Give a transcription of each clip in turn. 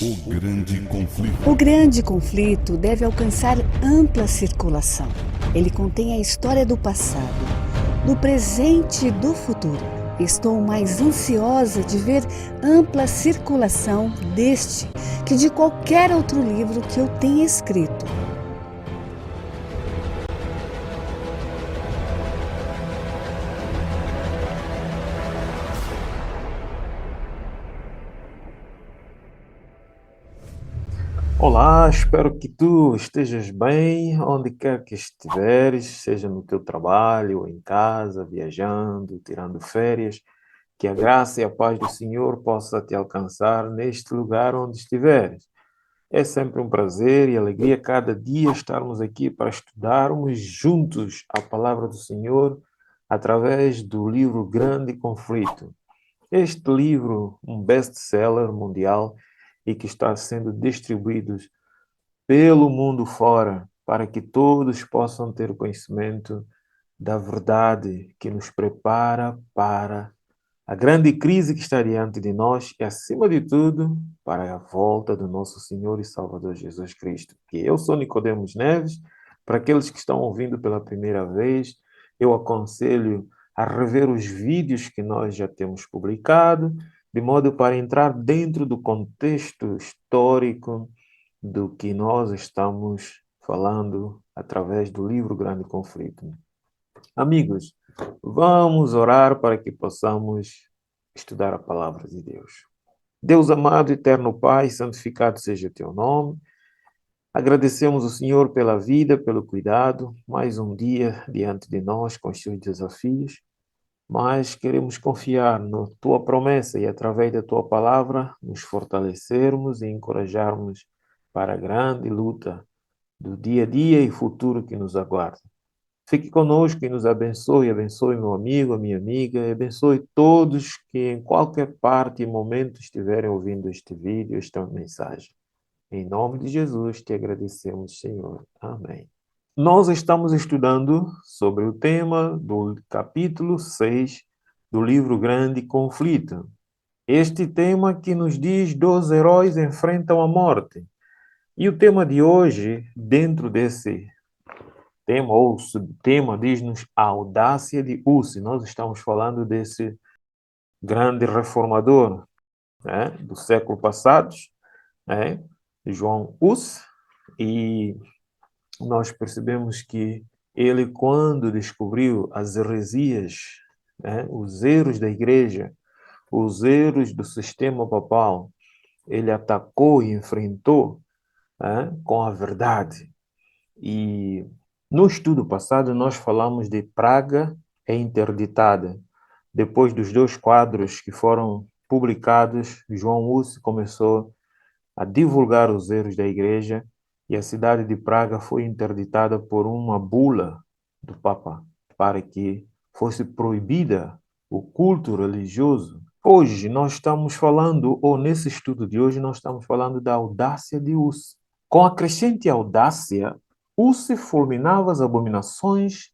O grande conflito. O grande conflito deve alcançar ampla circulação. Ele contém a história do passado, do presente e do futuro. Estou mais ansiosa de ver ampla circulação deste que de qualquer outro livro que eu tenha escrito. Olá, espero que tu estejas bem, onde quer que estiveres, seja no teu trabalho ou em casa, viajando, tirando férias, que a graça e a paz do Senhor possa te alcançar neste lugar onde estiveres. É sempre um prazer e alegria cada dia estarmos aqui para estudarmos juntos a palavra do Senhor através do livro Grande Conflito. Este livro, um best-seller mundial e que está sendo distribuído pelo mundo fora, para que todos possam ter o conhecimento da verdade que nos prepara para a grande crise que está diante de nós e, acima de tudo, para a volta do nosso Senhor e Salvador Jesus Cristo. Que eu sou Nicodemos Neves. Para aqueles que estão ouvindo pela primeira vez, eu aconselho a rever os vídeos que nós já temos publicado, de modo para entrar dentro do contexto histórico do que nós estamos falando através do livro Grande Conflito. Amigos, vamos orar para que possamos estudar a palavra de Deus. Deus amado, eterno Pai, santificado seja teu nome. Agradecemos o Senhor pela vida, pelo cuidado, mais um dia diante de nós com os seus desafios, mas queremos confiar na tua promessa e através da tua palavra nos fortalecermos e encorajarmos para a grande luta do dia a dia e futuro que nos aguarda. Fique conosco e nos abençoe. Abençoe meu amigo, a minha amiga, e abençoe todos que em qualquer parte e momento estiverem ouvindo este vídeo, esta mensagem. Em nome de Jesus te agradecemos, Senhor. Amém. Nós estamos estudando sobre o tema do capítulo 6 do livro Grande Conflito. Este tema que nos diz: dois heróis enfrentam a morte. E o tema de hoje, dentro desse tema ou subtema, diz-nos a audácia de Hus. Nós estamos falando desse grande reformador, né, do século passado, né, João Hus, e nós percebemos que ele, quando descobriu as heresias, né, os erros da igreja, os erros do sistema papal, ele atacou e enfrentou, né, com a verdade. E no estudo passado nós falamos de Praga é interditada. Depois dos dois quadros que foram publicados, João Hus começou a divulgar os erros da igreja e a cidade de Praga foi interditada por uma bula do Papa para que fosse proibida o culto religioso. Hoje nós estamos falando, ou nesse estudo de hoje, nós estamos falando da audácia de Hus. Com a crescente audácia, Hus fulminava as abominações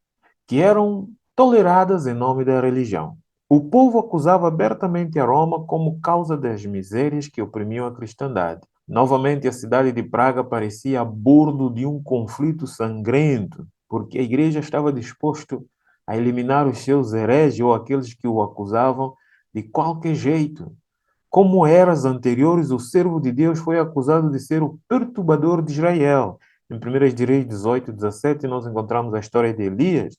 que eram toleradas em nome da religião. O povo acusava abertamente a Roma como causa das misérias que oprimiam a cristandade. Novamente, a cidade de Praga parecia a bordo de um conflito sangrento, porque a igreja estava disposta a eliminar os seus hereges ou aqueles que o acusavam de qualquer jeito. Como eras anteriores, o servo de Deus foi acusado de ser o perturbador de Israel. Em 1 de Reis 18, 17, nós encontramos a história de Elias.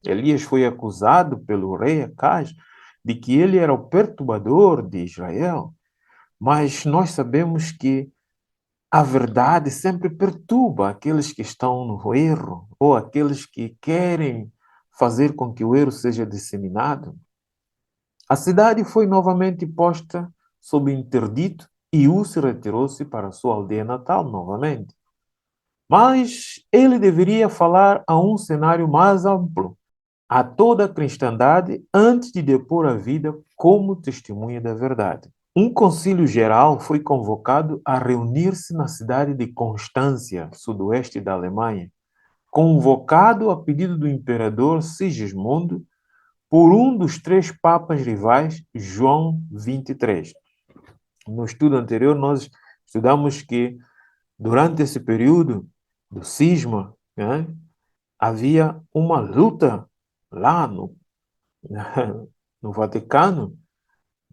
Elias foi acusado pelo rei Acaz de que ele era o perturbador de Israel. Mas nós sabemos que a verdade sempre perturba aqueles que estão no erro ou aqueles que querem fazer com que o erro seja disseminado. A cidade foi novamente posta sob interdito e Hus retirou-se para sua aldeia natal novamente. Mas ele deveria falar a um cenário mais amplo, a toda a cristandade, antes de depor a vida como testemunha da verdade. Um concílio geral foi convocado a reunir-se na cidade de Constância, sudoeste da Alemanha, convocado a pedido do imperador Sigismundo por um dos três papas rivais, João XXIII. No estudo anterior, nós Estudamos que durante esse período do cisma, né, havia uma luta lá no Vaticano.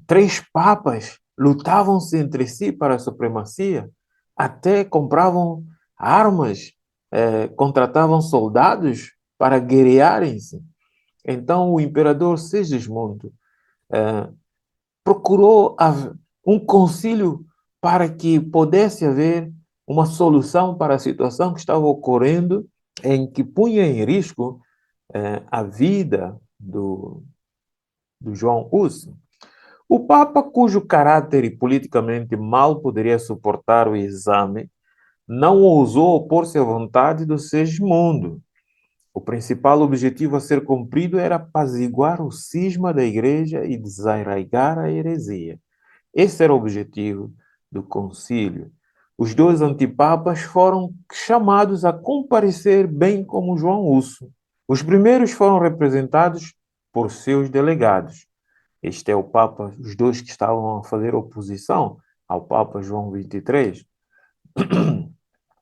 Três papas lutavam-se entre si para a supremacia, até compravam armas, contratavam soldados para guerrearem-se. Então, o imperador Sigismundo procurou um concílio para que pudesse haver uma solução para a situação que estava ocorrendo, em que punha em risco a vida do João Hus. O Papa, cujo caráter politicamente mal poderia suportar o exame, não ousou opor-se à vontade do Segismundo. O principal objetivo a ser cumprido era apaziguar o cisma da Igreja e desarraigar a heresia. Esse era o objetivo do concílio. Os dois antipapas foram chamados a comparecer, bem como João Husso. Os primeiros foram representados por seus delegados. Este é o Papa, os dois que estavam a fazer oposição ao Papa João XXIII,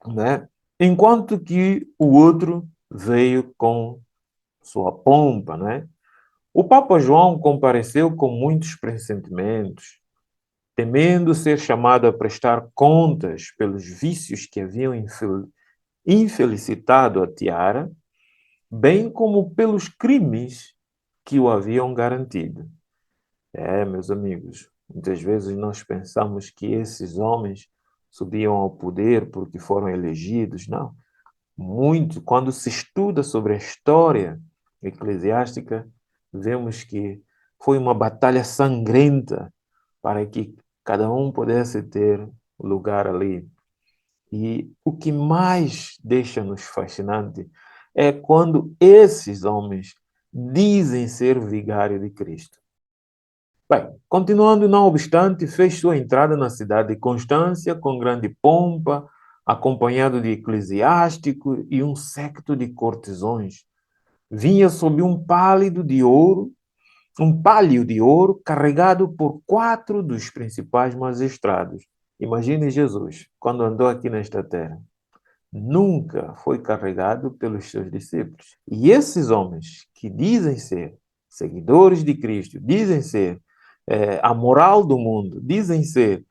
né? Enquanto que o outro veio com sua pompa, né? O Papa João compareceu com muitos pressentimentos, temendo ser chamado a prestar contas pelos vícios que haviam infelicitado a tiara, bem como pelos crimes que o haviam garantido. Meus amigos, muitas vezes nós pensamos que esses homens subiam ao poder porque foram elegidos. Não. Muito, quando se estuda sobre a história eclesiástica, vemos que foi uma batalha sangrenta para que cada um pudesse ter lugar ali. E o que mais deixa-nos fascinante é quando esses homens dizem ser vigário de Cristo. Bem, continuando, não obstante, fez sua entrada na cidade de Constância com grande pompa, acompanhado de eclesiástico e um séquito de cortesões. Vinha sob um pálio de ouro carregado por 4 dos principais magistrados. Imagine Jesus, quando andou aqui nesta terra. Nunca foi carregado pelos seus discípulos. E esses homens que dizem ser seguidores de Cristo, dizem ser a moral do mundo, dizem ser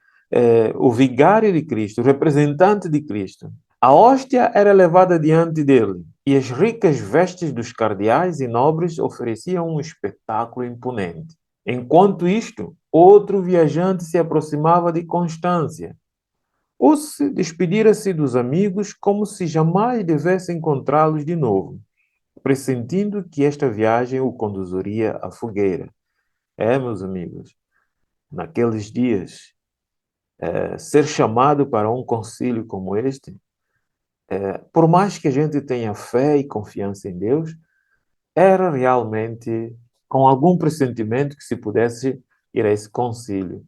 o vigário de Cristo, o representante de Cristo. A hóstia era levada diante dele e as ricas vestes dos cardeais e nobres ofereciam um espetáculo imponente. Enquanto isto, outro viajante se aproximava de Constância. Ou se despedira-se dos amigos como se jamais devesse encontrá-los de novo, pressentindo que esta viagem o conduziria à fogueira. Meus amigos, naqueles dias, ser chamado para um concílio como este, por mais que a gente tenha fé e confiança em Deus, era realmente com algum pressentimento que se pudesse ir a esse concílio,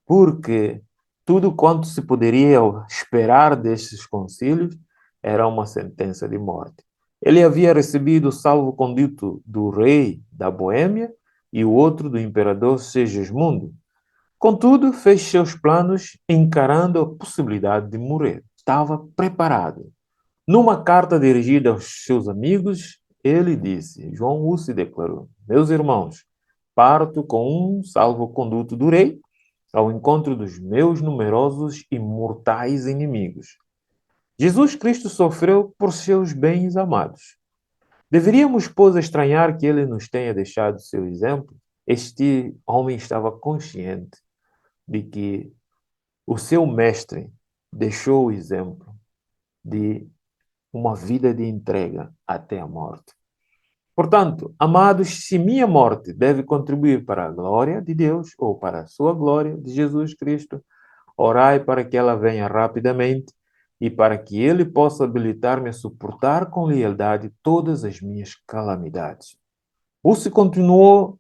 porque tudo quanto se poderia esperar destes concílios era uma sentença de morte. Ele havia recebido o salvo-conduto do rei da Boêmia e o outro do imperador Segismundo. Contudo, fez seus planos encarando a possibilidade de morrer. Estava preparado. Numa carta dirigida aos seus amigos, ele disse, João Hus declarou, meus irmãos, parto com um salvo-conduto do rei ao encontro dos meus numerosos e mortais inimigos. Jesus Cristo sofreu por seus bens amados. Deveríamos, pois, estranhar que ele nos tenha deixado seu exemplo? Este homem estava consciente de que o seu mestre deixou o exemplo de uma vida de entrega até a morte. Portanto, amados, se minha morte deve contribuir para a glória de Deus ou para a sua glória de Jesus Cristo, orai para que ela venha rapidamente e para que ele possa habilitar-me a suportar com lealdade todas as minhas calamidades. Hus continuou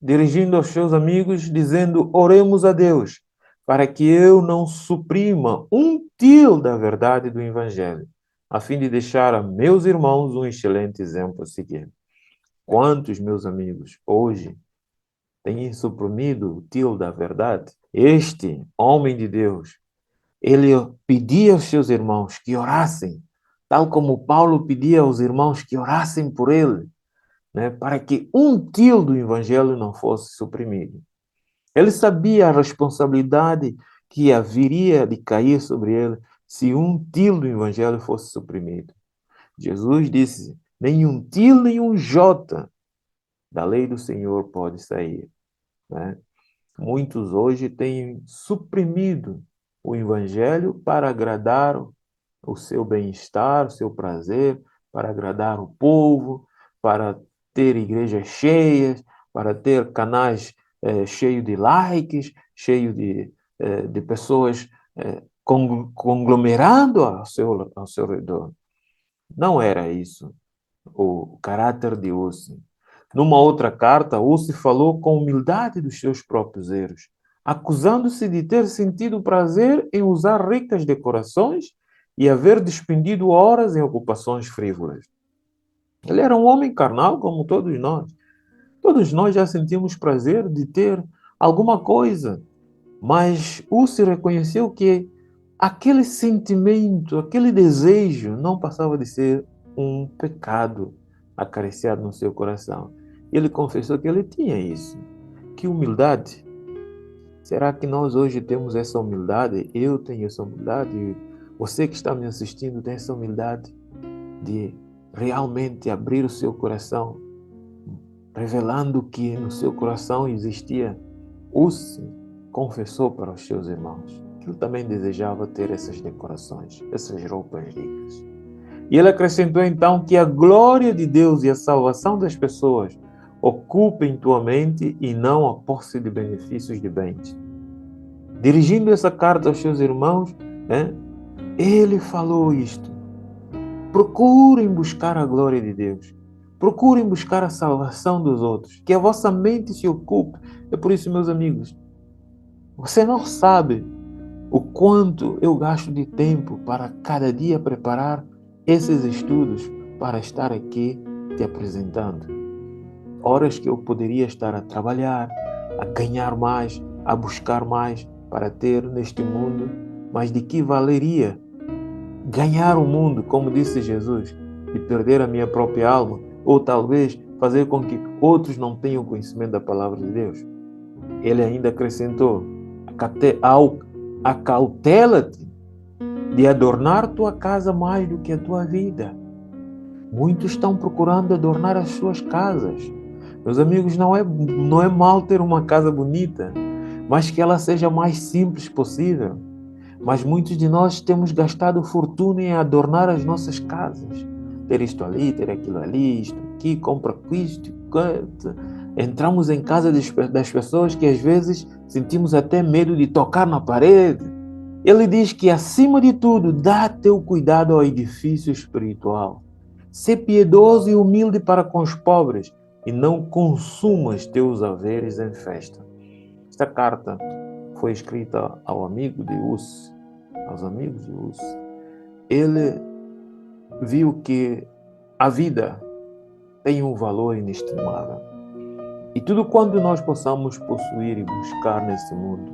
dirigindo aos seus amigos, dizendo, oremos a Deus, para que eu não suprima um til da verdade do Evangelho, a fim de deixar a meus irmãos um excelente exemplo a seguir. Quantos, meus amigos, hoje têm suprimido o til da verdade? Este homem de Deus Ele pedia aos seus irmãos que orassem, tal como Paulo pedia aos irmãos que orassem por ele, né, para que um tio do evangelho não fosse suprimido. Ele sabia a responsabilidade que haveria de cair sobre ele se um tio do evangelho fosse suprimido. Jesus disse: nenhum tio, nenhum jota da lei do Senhor pode sair, né? Muitos hoje têm suprimido o evangelho para agradar o seu bem-estar, o seu prazer, para agradar o povo, para ter igrejas cheias, para ter canais cheios de likes, cheios de pessoas conglomerando ao seu redor. Não era isso o caráter de Ussi. Numa outra carta, Ussi falou com humildade dos seus próprios erros, acusando-se de ter sentido prazer em usar ricas decorações e haver despendido horas em ocupações frívolas. Ele era um homem carnal como todos nós. Todos nós já sentimos prazer de ter alguma coisa, mas Ussi reconheceu que aquele sentimento, aquele desejo não passava de ser um pecado acariciado no seu coração. Ele confessou que ele tinha isso. Que humildade! Será que nós hoje temos essa humildade? Eu tenho essa humildade? Você que está me assistindo tem essa humildade de realmente abrir o seu coração, revelando que no seu coração existia Ussi, confessou para os seus irmãos que ele também desejava ter essas decorações, essas roupas ricas. E ele acrescentou então que a glória de Deus e a salvação das pessoas ocupem tua mente e não a posse de benefícios de bens. Dirigindo essa carta aos seus irmãos, ele falou isto: procurem buscar a glória de Deus, procurem buscar a salvação dos outros, que a vossa mente se ocupe. É por isso, meus amigos, você não sabe o quanto eu gasto de tempo para cada dia preparar esses estudos para estar aqui te apresentando. Horas que eu poderia estar a trabalhar, a ganhar mais, a buscar mais para ter neste mundo, mas de que valeria ganhar o mundo, como disse Jesus, e perder a minha própria alma, ou talvez fazer com que outros não tenham conhecimento da palavra de Deus? Ele ainda acrescentou: acautela-te de adornar tua casa mais do que a tua vida. Muitos estão procurando adornar as suas casas. Meus amigos, não é mal ter uma casa bonita, mas que ela seja mais simples possível. Mas muitos de nós temos gastado fortuna em adornar as nossas casas. Ter isto ali, ter aquilo ali, isto aqui, compra isto, entramos em casa das pessoas que às vezes sentimos até medo de tocar na parede. Ele diz que, acima de tudo, dá teu cuidado ao edifício espiritual. Sê piedoso e humilde para com os pobres e não consumas teus haveres em festa. Esta carta foi escrita ao amigo de Ussi, aos amigos de Ussi. Ele viu que a vida tem um valor inestimável. E tudo quanto nós possamos possuir e buscar nesse mundo,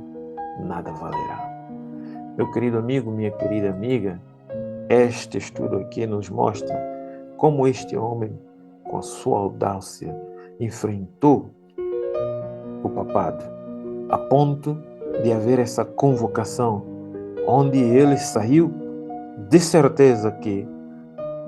nada valerá. Meu querido amigo, minha querida amiga, este estudo aqui nos mostra como este homem, com a sua audácia, enfrentou o papado, a ponto de haver essa convocação, onde ele saiu de certeza que,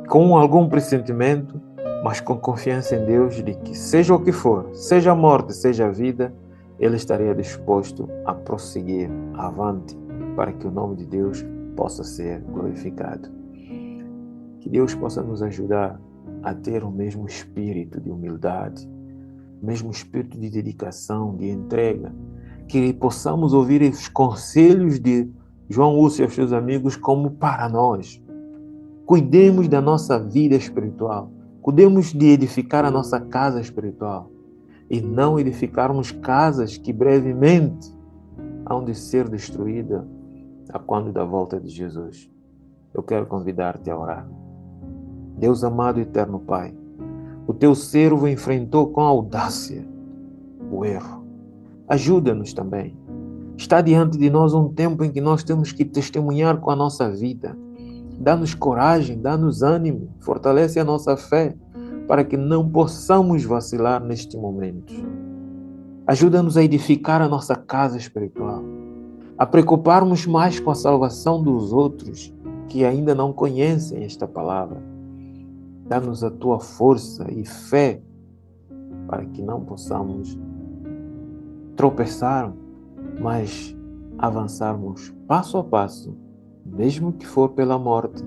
com algum pressentimento, mas com confiança em Deus, de que seja o que for, seja a morte, seja a vida, ele estaria disposto a prosseguir avante para que o nome de Deus possa ser glorificado. Que Deus possa nos ajudar a ter o mesmo espírito de humildade, o mesmo espírito de dedicação, de entrega, que possamos ouvir os conselhos de João Ussi e os seus amigos como para nós. Cuidemos da nossa vida espiritual, cuidemos de edificar a nossa casa espiritual e não edificarmos casas que brevemente hão de ser destruídas a quando da volta de Jesus. Eu quero convidar-te a orar. Deus amado e eterno Pai, o teu servo enfrentou com audácia o erro. Ajuda-nos também Está diante de nós um tempo em que nós temos que testemunhar com a nossa vida. Dá-nos coragem, dá-nos ânimo, fortalece a nossa fé, para que não possamos vacilar neste momento. Ajuda-nos a edificar a nossa casa espiritual, a preocuparmos mais com a salvação dos outros que ainda não conhecem esta palavra. Dá-nos a tua força e fé para que não possamos tropeçar, mas avançarmos passo a passo, mesmo que for pela morte,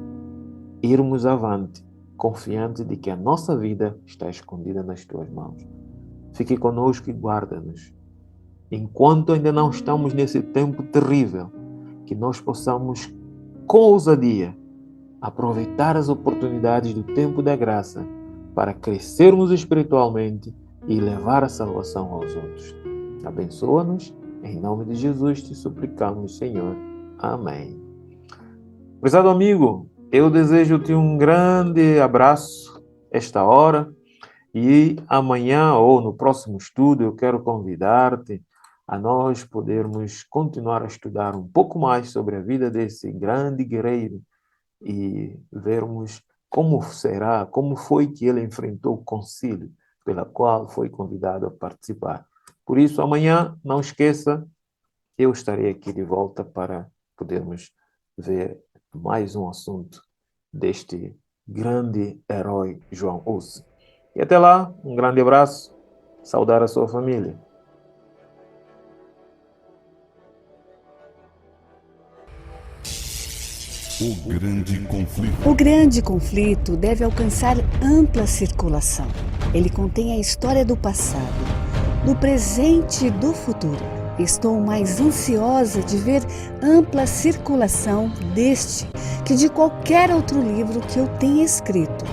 irmos avante, confiante de que a nossa vida está escondida nas tuas mãos. Fique conosco e guarda-nos. Enquanto ainda não estamos nesse tempo terrível, que nós possamos, com ousadia, aproveitar as oportunidades do tempo da graça para crescermos espiritualmente e levar a salvação aos outros. Abençoa-nos, em nome de Jesus te suplicamos, Senhor. Amém. Prezado amigo, eu desejo-te um grande abraço esta hora e amanhã ou no próximo estudo eu quero convidar-te a nós podermos continuar a estudar um pouco mais sobre a vida desse grande guerreiro e vermos como foi que ele enfrentou o concílio pela qual foi convidado a participar. Por isso, amanhã, não esqueça, eu estarei aqui de volta para podermos ver mais um assunto deste grande herói João Hus. E até lá, um grande abraço, saudar a sua família. O grande conflito. O grande conflito deve alcançar ampla circulação. Ele contém a história do passado, do presente e do futuro. Estou mais ansiosa de ver ampla circulação deste que de qualquer outro livro que eu tenha escrito.